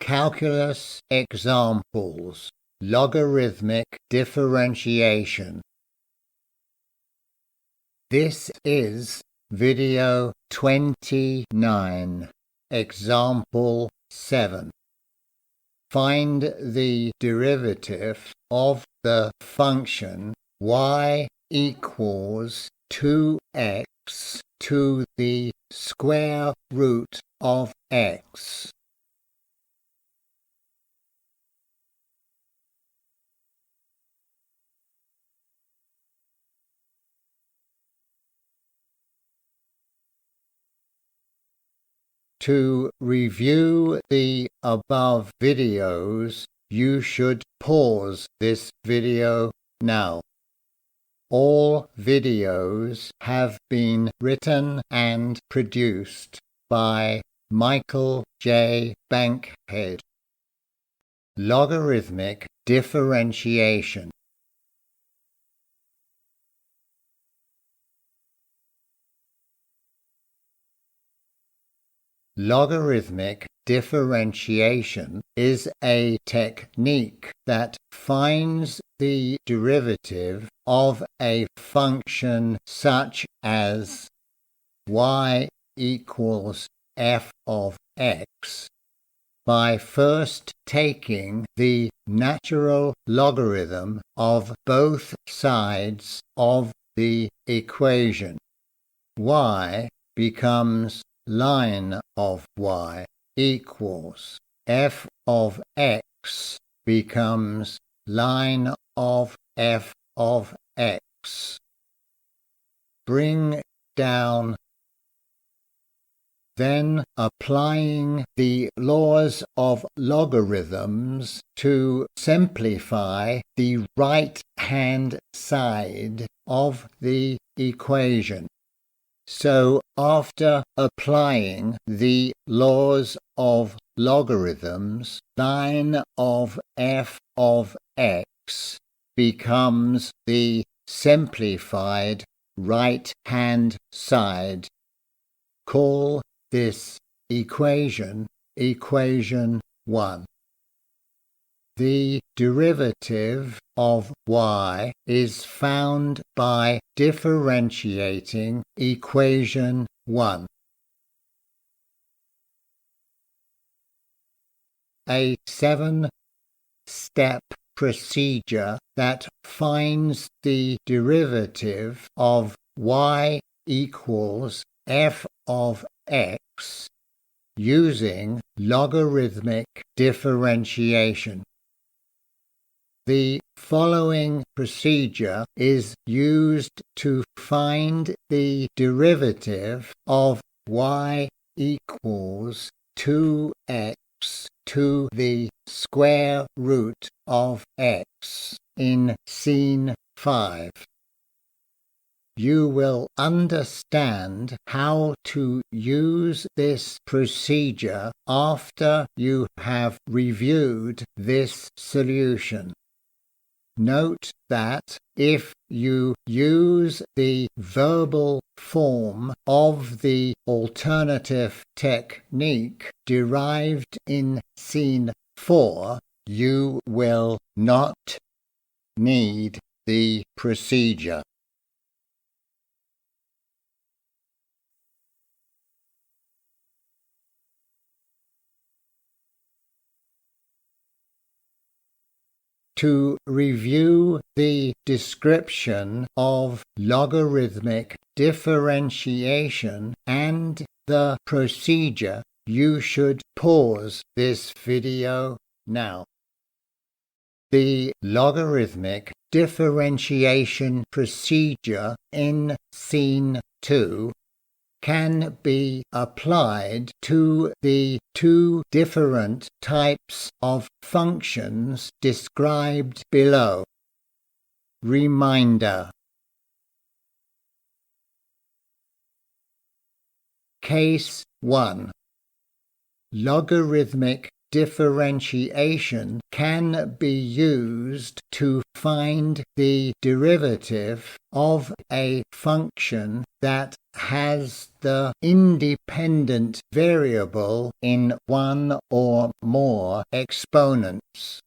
Calculus examples, logarithmic differentiation. This is video 29, example 7. Find the derivative of the function y equals 2x to the square root of x. To review the above videos, you should pause this video now. All videos have been written and produced by Michael J. Bankhead. Logarithmic differentiation. Logarithmic differentiation is a technique that finds the derivative of a function such as y equals f of x by first taking the natural logarithm of both sides of the equation. Y becomes line of y equals f of x becomes line of f of x. Bring down. Then applying the laws of logarithms to simplify the right-hand side of the equation. So after applying the laws of logarithms, line of f of x becomes the simplified right-hand side. Call this equation equation 1. The derivative of y is found by differentiating equation 1. A 7-step procedure that finds the derivative of y equals f of x using logarithmic differentiation. The following procedure is used to find the derivative of y equals 2x to the square root of x in scene 5. You will understand how to use this procedure after you have reviewed this solution. Note that if you use the verbal form of the alternative technique derived in scene 4, you will not need the procedure. To review the description of logarithmic differentiation and the procedure, you should pause this video now. The logarithmic differentiation procedure in scene 2 can be applied to the two different types of functions described below. Reminder. Case 1. Logarithmic differentiation can be used to find the derivative of a function that has the independent variable in one or more exponents.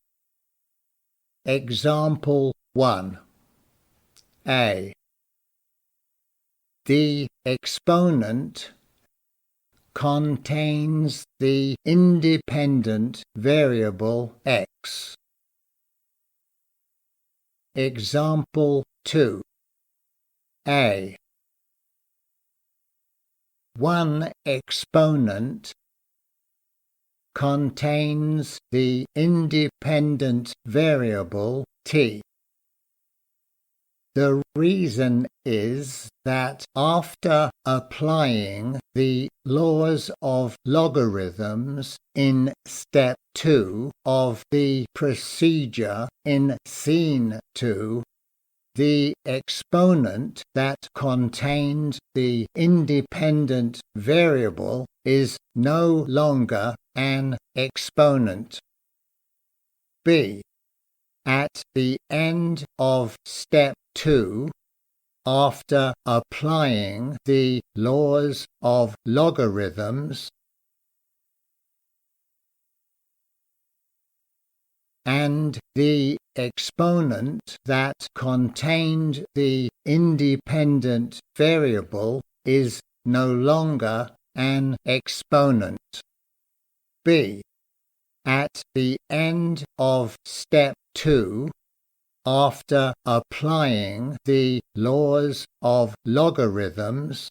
Example 1. A. The exponent contains the independent variable x. Example 2. A. One exponent contains the independent variable t. The reason is that after applying the laws of logarithms in step 2 of the procedure in scene 2, the exponent that contained the independent variable is no longer an exponent. B. At the end of step 2, after applying the laws of logarithms, and the exponent that contained the independent variable is no longer an exponent. B. At the end of step 2, after applying the laws of logarithms,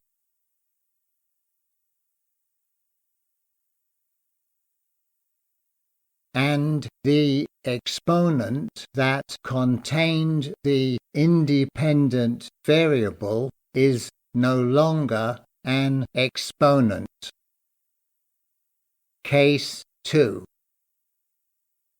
and the exponent that contained the independent variable is no longer an exponent. Case 2.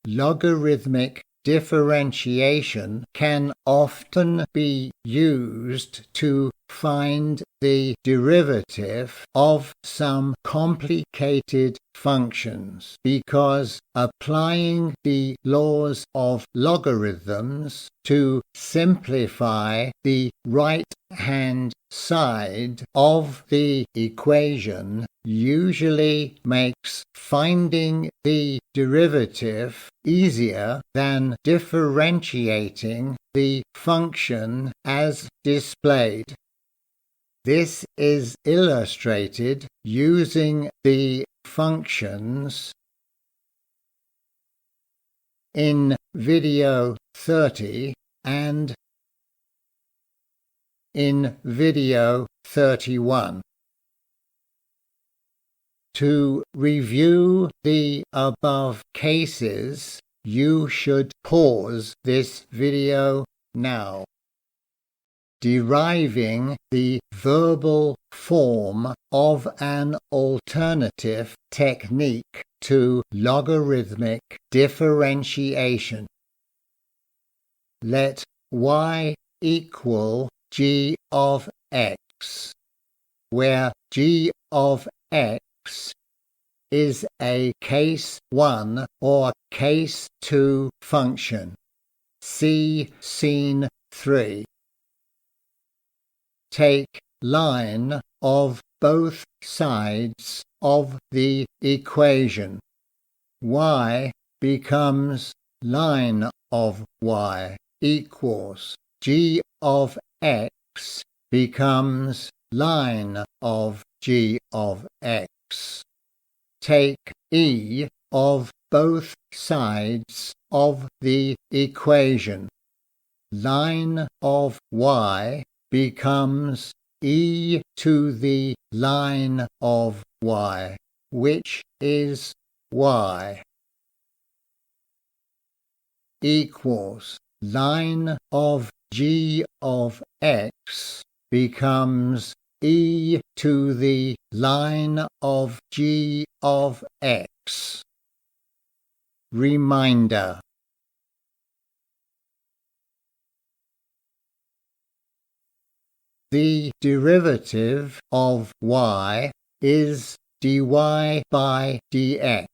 Logarithmic differentiation can often be used to find the derivative of some complicated functions, because applying the laws of logarithms to simplify the right-hand side of the equation usually makes finding the derivative easier than differentiating the function as displayed. This is illustrated using the functions in video 30 and in video 31. To review the above cases, you should pause this video now. Deriving the verbal form of an alternative technique to logarithmic differentiation. Let y equal g of x, where g of x is a case 1 or case 2 function. See scene 3. Take line of both sides of the equation. Y becomes line of y equals g of x becomes line of g of x. Take e of both sides of the equation. Line of y becomes e to the line of y, which is y, equals line of g of x becomes e to the line of g of x. Reminder. The derivative of y is dy by dx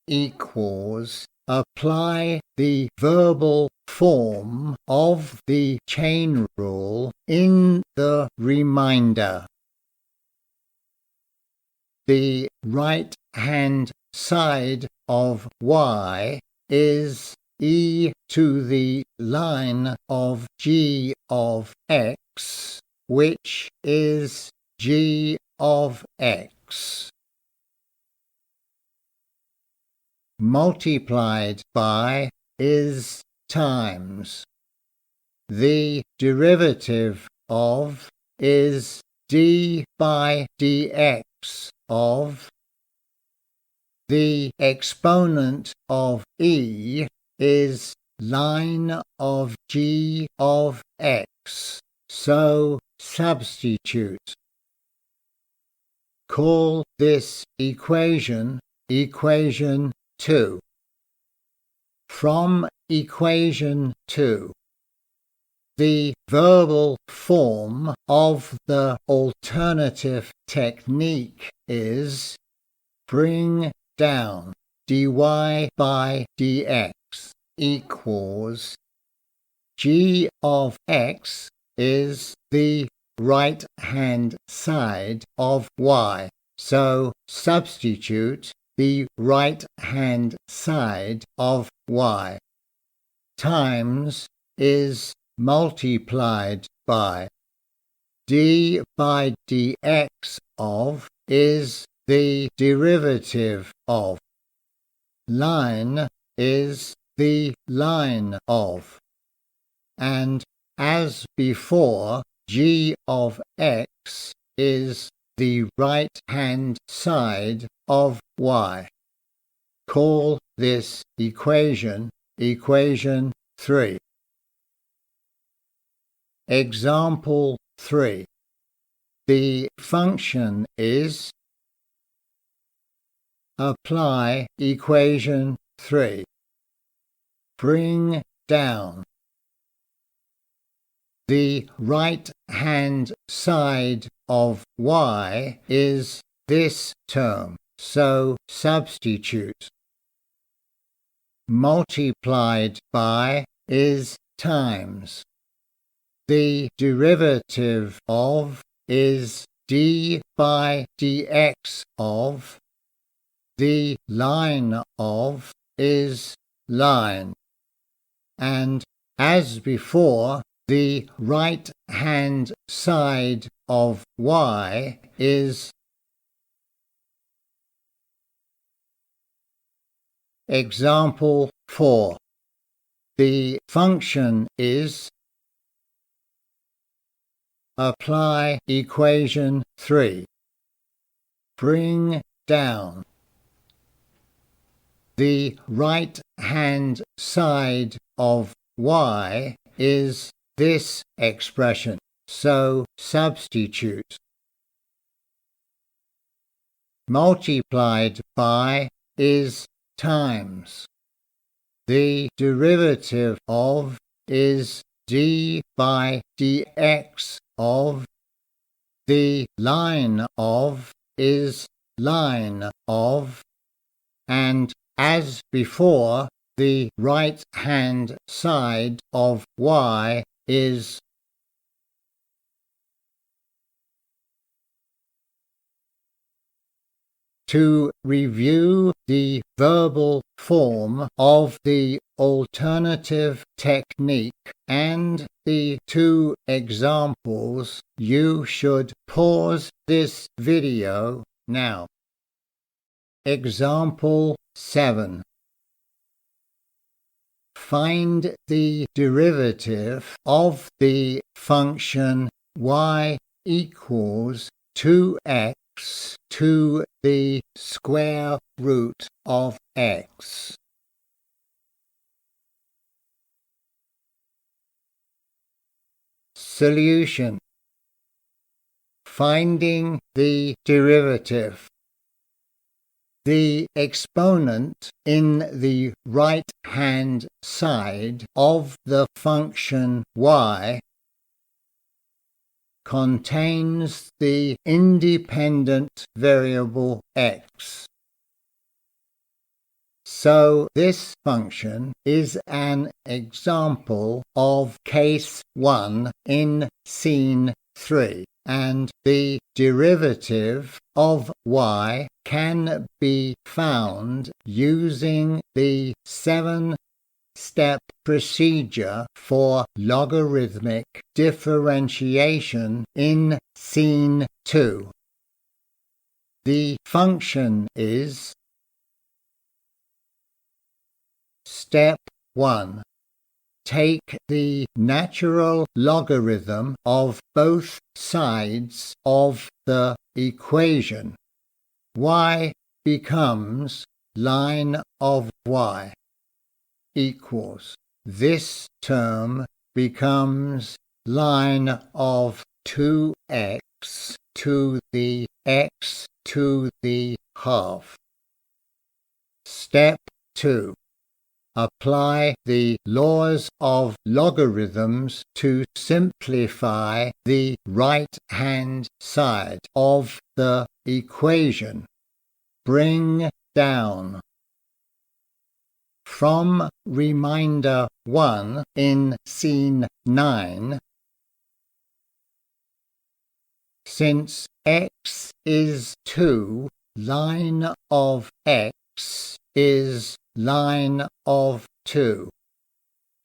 equals, apply the verbal form of the chain rule in the remainder. the right-hand side of y is e to the line of g of x, which is g of x, multiplied by is times. The derivative of is d by dx of the exponent of e is line of g of x, so substitute. Call this equation equation 2. From equation 2, the verbal form of the alternative technique is bring down dy by dx equals g of x is the right-hand side of y, so substitute the right-hand side of y, times is multiplied by d by dx of is the derivative of, line is the line of, and as before, g of x is the right-hand side of y. Call this equation equation 3. Example 3. The function is apply equation 3. Bring down. The right-hand side of y is this term, so substitute. Multiplied by is times. The derivative of is d by dx of, the line of is line, and as before, the right-hand side of y is. Example 4. The function is apply equation 3. Bring down. The right-hand side of y is this expression, so substitute. Multiplied by is times. The derivative of is d by dx of, the line of is line of, and as before, the right-hand side of y is. To review the verbal form of the alternative technique and the two examples, you should pause this video now. Example 7. Find the derivative of the function y equals 2x to the square root of x. Solution. Finding the derivative. The exponent in the right-hand side of the function y contains the independent variable x. So this function is an example of case 1 in scene 3, and the derivative of y can be found using the 7-step procedure for logarithmic differentiation in scene 2. The function is: Step 1. Take the natural logarithm of both sides of the equation. Y becomes line of y equals. This term becomes line of 2x to the x to the half. Step 2. Apply the laws of logarithms to simplify the right-hand side of the equation. Bring down. From reminder 1 in scene 9, since x is 2, line of x is line of 2,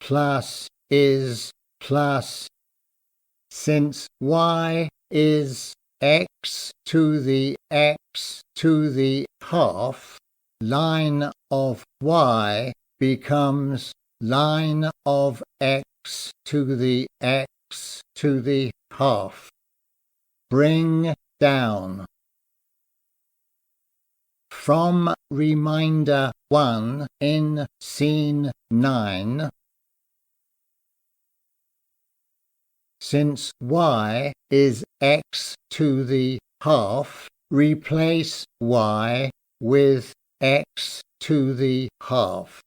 plus is plus. Since y is x to the x to the half, line of y becomes line of x to the x to the half. Bring down. From reminder 1 in scene 9, since y is x to the half, replace y with x to the half.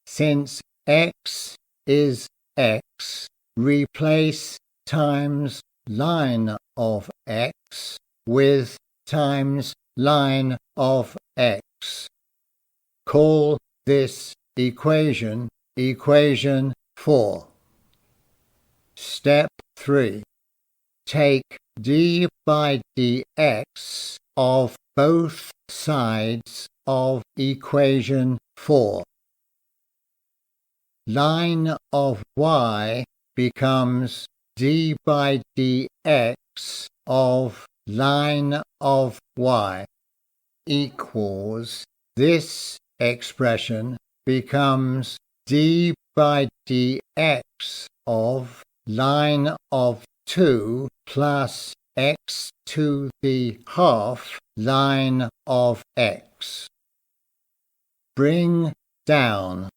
Since x is x, replace times line of x with times line of x. Call this equation equation 4. Step 3. Take d by dx of both sides of equation 4. Line of y becomes d by dx of line of y equals. This expression becomes d by dx of line of 2 plus x to the half line of x. Bring down.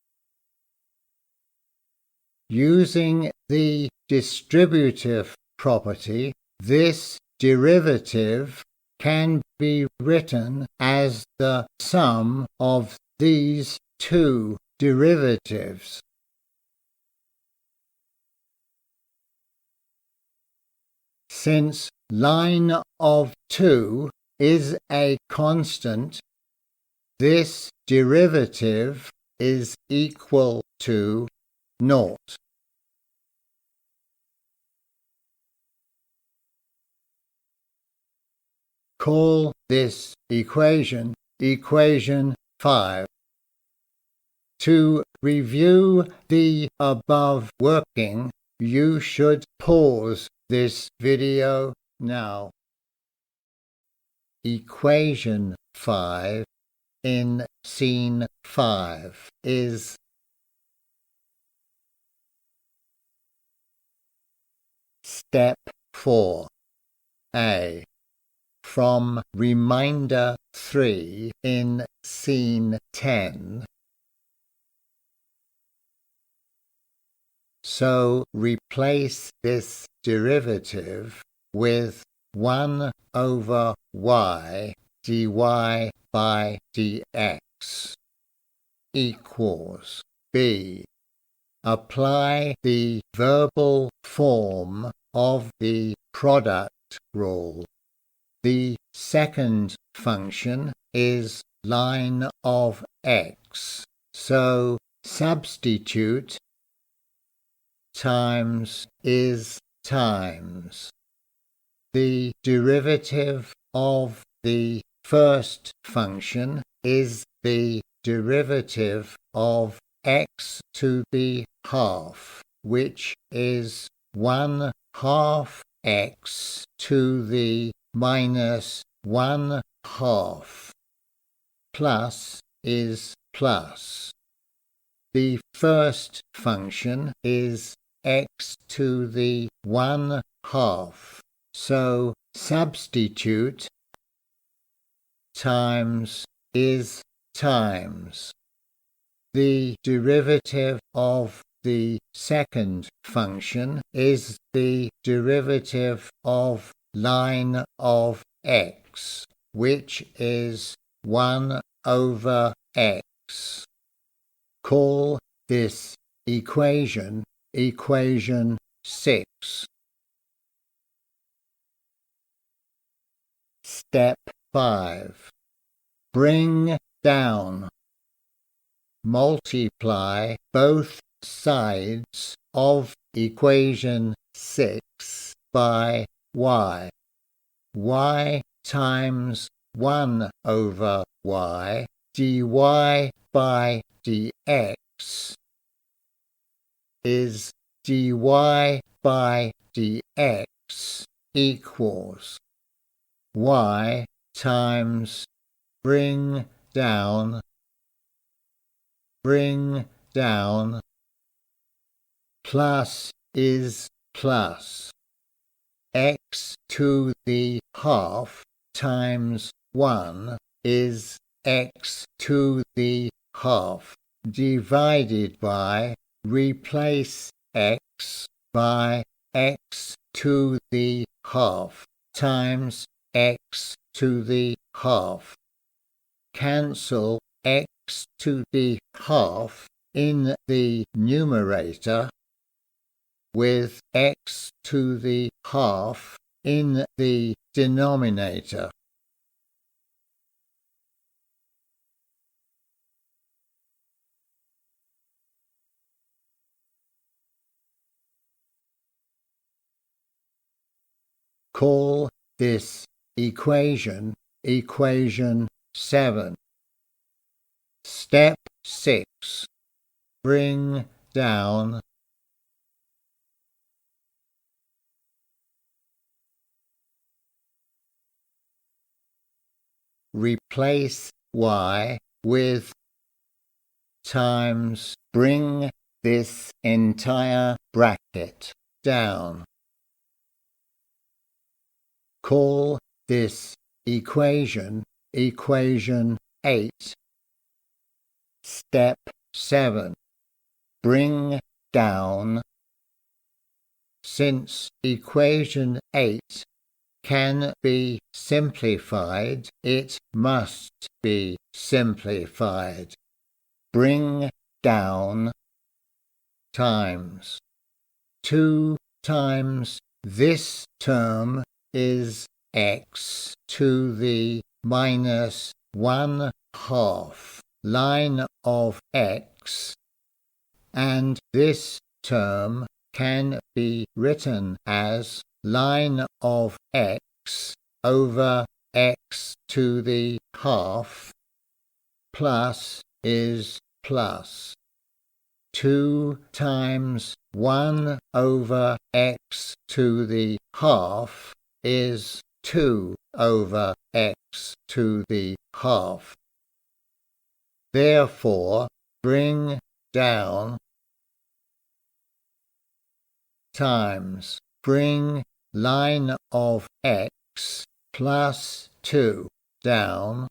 Using the distributive property, this derivative can be written as the sum of these two derivatives. Since line of 2 is a constant, this derivative is equal to 0. Call this equation equation 5. To review the above working, you should pause this video now. Equation 5 in scene 5 is Step 4. A. From reminder 3 in scene 10. So replace this derivative with 1 over y dy by dx equals b. Apply the verbal form of the product rule. The second function is line of x, so substitute times is times the derivative of the first function is the derivative of x to the half, which is 1/2 x to the minus 1/2. Plus is plus. The first function is x to the 1/2. So substitute times is times. The derivative of the second function is the derivative of line of x, which is 1/x. Call this equation equation 6. Step 5. Bring down. Multiply both sides of equation 6 by y. Y times 1/y dy by dx is dy by dx equals y times bring down plus is plus x to the half times 1 is x to the half divided by, replace x by x to the half times x to the half. Cancel x to the half in the numerator with x to the half in the denominator. Call this equation equation 7. Step 6. Bring down. Replace y with times. Bring this entire bracket down. Call this equation equation 8. Step 7. Bring down. Since equation 8 can be simplified, it must be simplified. Bring down times 2 times this term is x to the minus 1/2 line of x, and this term can be written as line of x over x to the half plus is plus. 2 times 1/x to the half is 2/x to the half. Therefore, bring down times bring line of x plus 2 down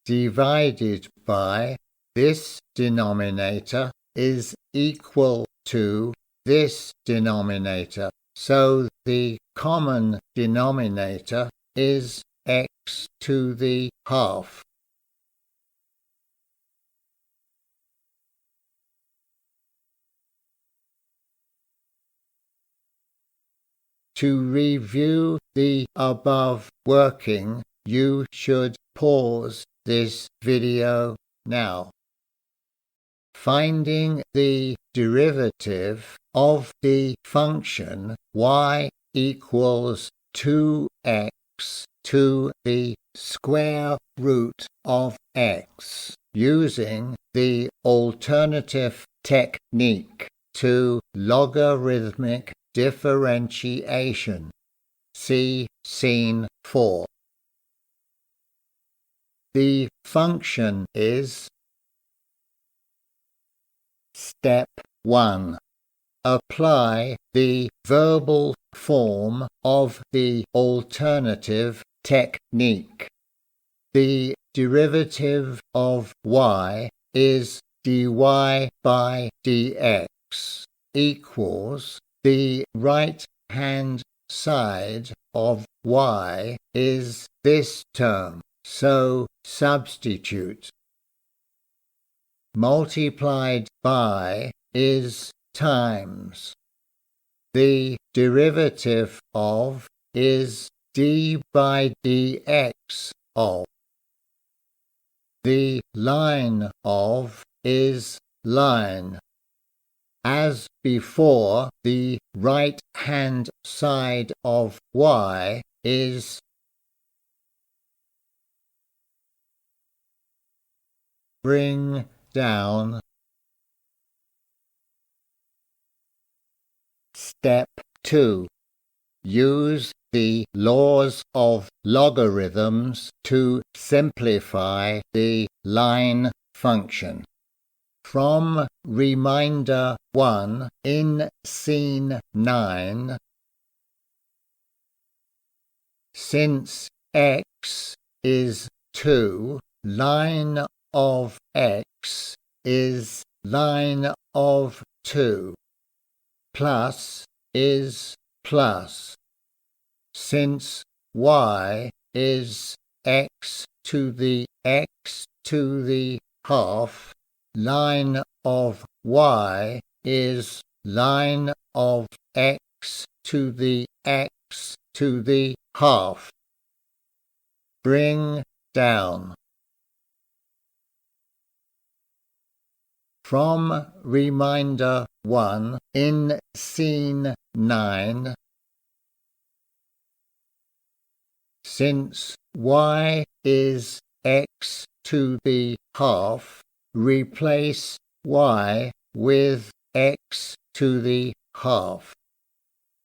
divided by this denominator is equal to this denominator. So the common denominator is x to the half. To review the above working, you should pause this video now. Finding the derivative of the function y equals 2x to the square root of x, using the alternative technique to logarithmic differentiation. See Scene 4. The function is: Step 1. Apply the verbal form of the alternative technique. The derivative of y is dy by dx equals the right-hand side of y is this term, so substitute. Multiplied by is times. The derivative of is d by dx of. The line of is line. As before, the right-hand side of y is bring down. Step 2. Use the laws of logarithms to simplify the line function. From reminder 1 in Scene 9, since x is 2, line of x is line of 2, plus is plus. Since y is x to the half, line of y is line of x to the half. Bring down. From reminder 1 in Scene 9, since y is x to the half, replace y with x to the half.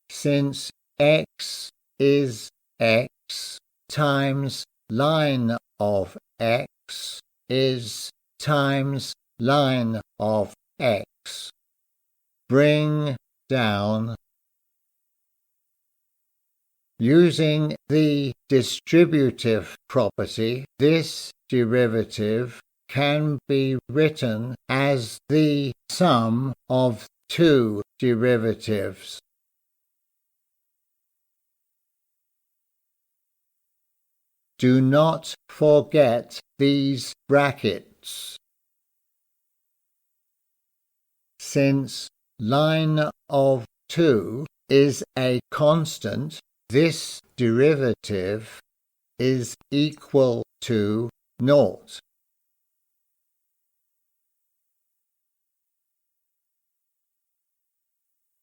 Since x is x times line of x is times line of x. Bring down. Using the distributive property, this derivative can be written as the sum of two derivatives. Do not forget these brackets. Since line of 2 is a constant, this derivative is equal to 0.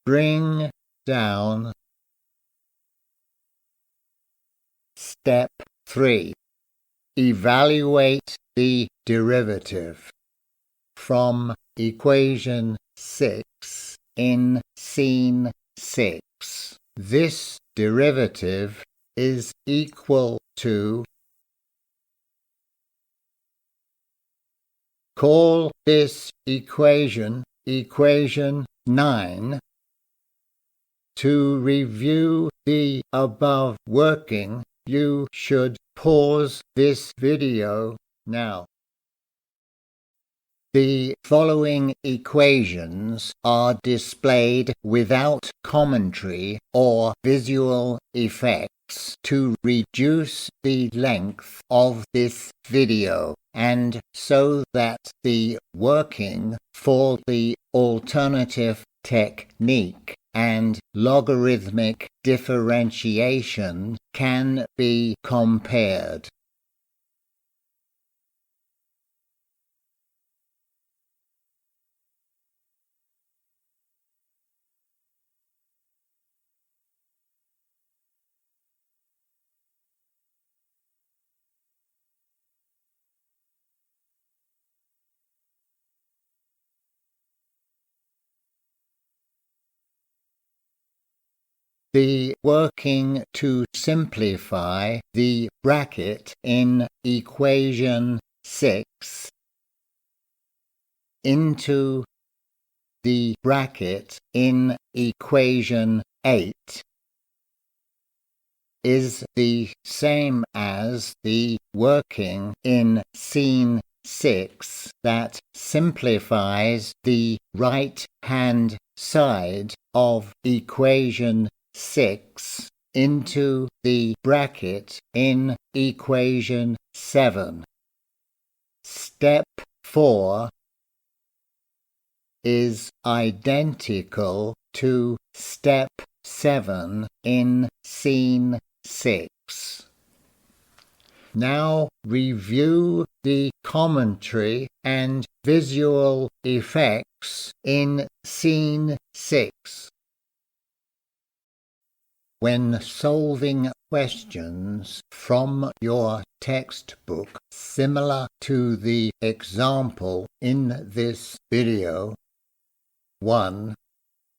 Bring down. Step 3. Evaluate the derivative. From equation 6 in Scene 6, this derivative is equal to. Call this equation equation 9. To review the above working, you should pause this video now. The following equations are displayed without commentary or visual effects to reduce the length of this video and so that the working for the alternative technique and logarithmic differentiation can be compared. the working to simplify the bracket in equation 6 into the bracket in equation 8 is the same as the working in scene 6 that simplifies the right-hand side of equation 6 into the bracket in equation 7. Step 4 is identical to step 7 in scene 6. Now review the commentary and visual effects in scene 6. When solving questions from your textbook similar to the example in this video, 1.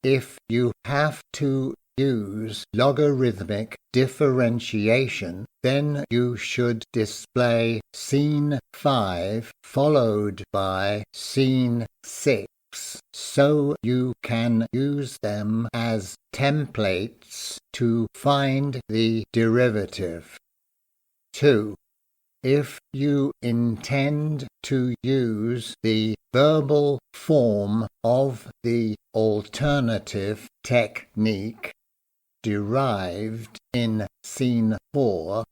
If you have to use logarithmic differentiation, then you should display scene 5 followed by scene 6 so you can use them as templates to find the derivative. 2. If you intend to use the verbal form of the alternative technique derived in scene 4,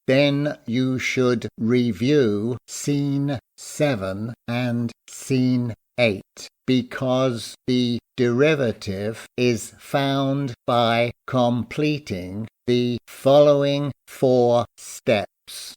then you should review scene 7 and scene 8 because the derivative is found by completing the following 4 steps.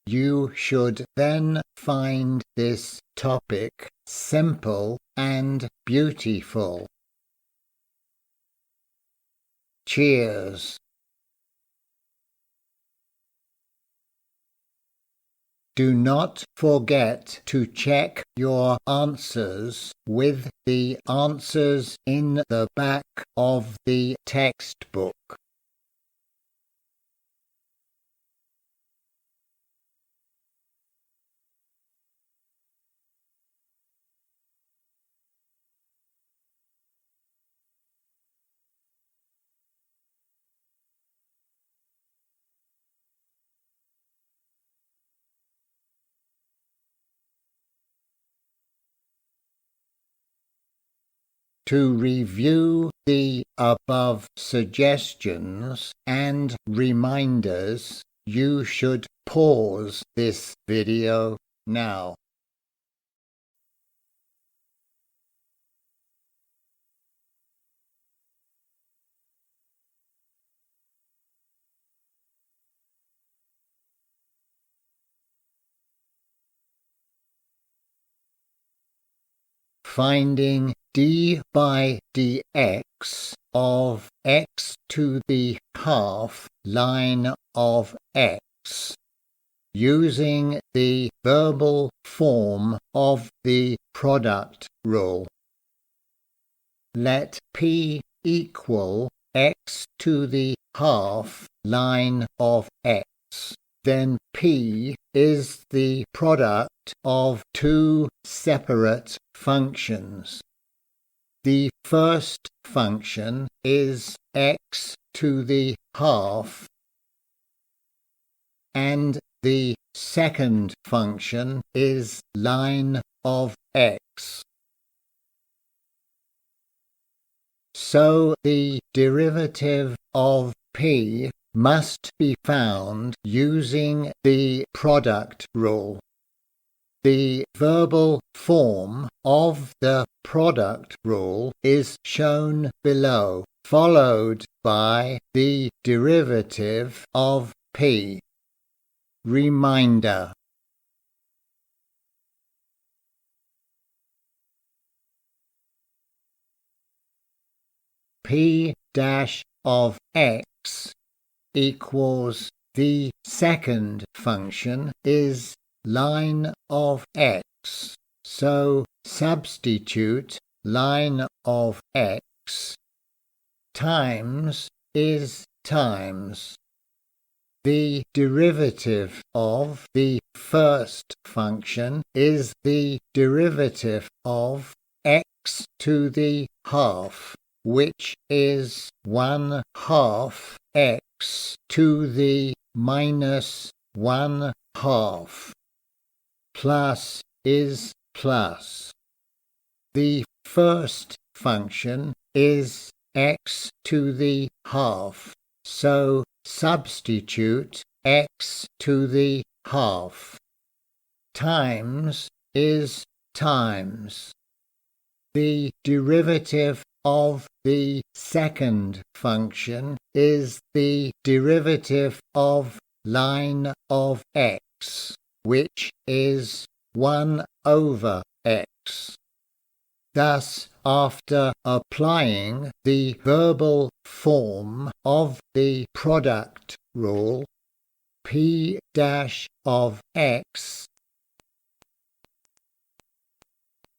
You should then find this topic simple and beautiful. Cheers. Do not forget to check your answers with the answers in the back of the textbook. To review the above suggestions and reminders, you should pause this video now. Finding d by dx of x to the half line of x using the verbal form of the product rule. Let p equal x to the half line of x. Then p is the product of two separate functions. The first function is x to the half, and the second function is line of x. So the derivative of p must be found using the product rule. The verbal form of the product rule is shown below, followed by the derivative of p. Reminder: p dash of x equals the second function is line of x. So substitute line of x times is times the derivative of the first function is the derivative of x to the half, which is 1/2 x to the minus 1/2, plus is plus. The first function is x to the half, so substitute x to the half times is times the derivative of the second function is the derivative of line of x, which is 1/x. Thus, after applying the verbal form of the product rule, P' of x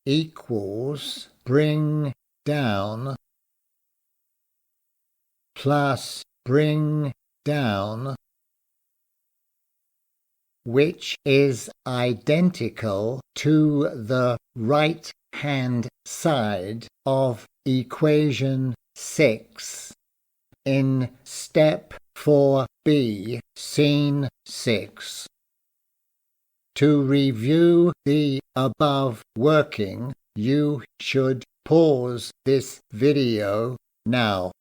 equals bring down plus bring down, which is identical to the right-hand side of equation 6 in step 4b, scene 6. To review the above working, you should pause this video now.